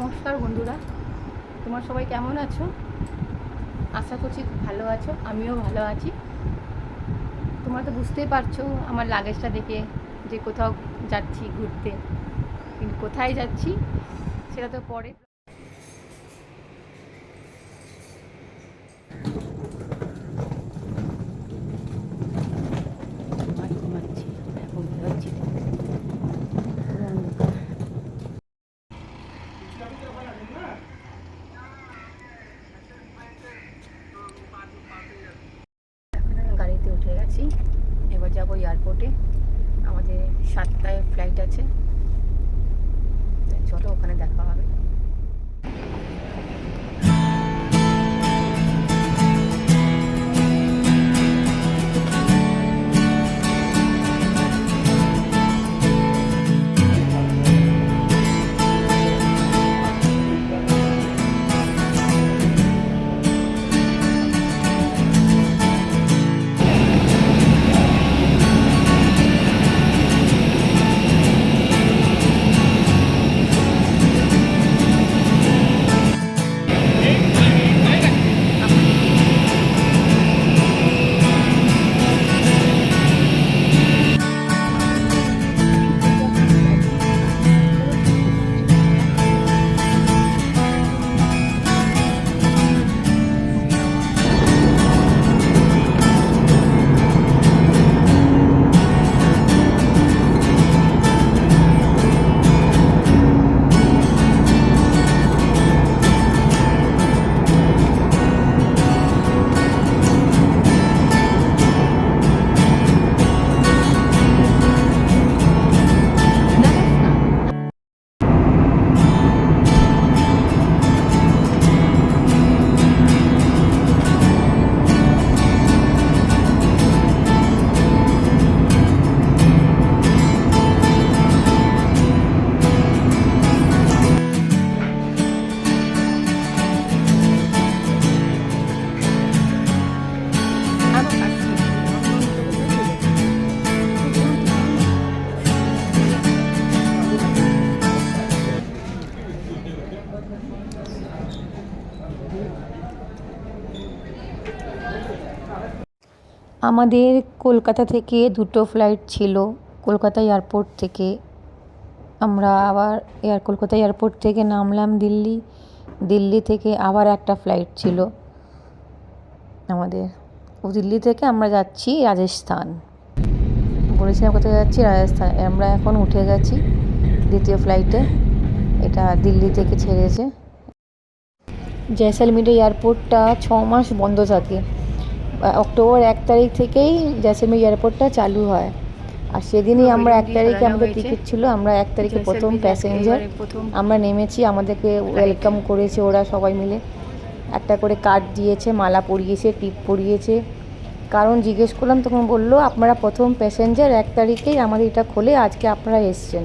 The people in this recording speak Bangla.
নমস্কার বন্ধুরা, তোমরা সবাই কেমন আছো? আশা করছি ভালো আছো, আমিও ভালো আছি। তোমরা তো বুঝতেই পারছো আমার লাগেজটা দেখে যে কোথাও যাচ্ছি ঘুরতে, কিন্তু কোথায় যাচ্ছি সেটা তো পরে। এখন বেরোচ্ছি। গাড়িতে উঠে গেছি, এবার যাবো এয়ারপোর্টে। আমাদের 7টায় ফ্লাইট আছে, চলো ওখানে দেখা হবে। আমাদের কলকাতা থেকে দুটো ফ্লাইট ছিল। কলকাতা এয়ারপোর্ট থেকে আমরা আবার কলকাতা এয়ারপোর্ট থেকে নামলাম দিল্লি। দিল্লি থেকে আবার একটা ফ্লাইট ছিল আমাদের। দিল্লি থেকে আমরা যাচ্ছি রাজস্থান। বলেছিলাম কোথায় যাচ্ছি, রাজস্থান। আমরা এখন উঠে গেছি দ্বিতীয় ফ্লাইটে, এটা দিল্লি থেকে ছেড়েছে। জয়সলমীর এয়ারপোর্টটা 6 মাস বন্ধ থাকে। অক্টোবর 1 তারিখ থেকেই জয়সলমীর এয়ারপোর্টটা চালু হয়। আর সেদিনই আমরা 1 তারিখে আমাদের টিকিট ছিল, আমরা 1 তারিখে প্রথম প্যাসেঞ্জার। আমরা নেমেছি, আমাদেরকে ওয়েলকাম করেছে ওরা সবাই মিলে। একটা করে কার্ড দিয়েছে, মালা পরিয়েছে, টিপ পরিয়েছে। কারণ জিজ্ঞেস করলাম, তখন বললো আপনারা প্রথম প্যাসেঞ্জার, 1 তারিখেই আমাদের এটা খোলে, আজকে আপনারা এসছেন।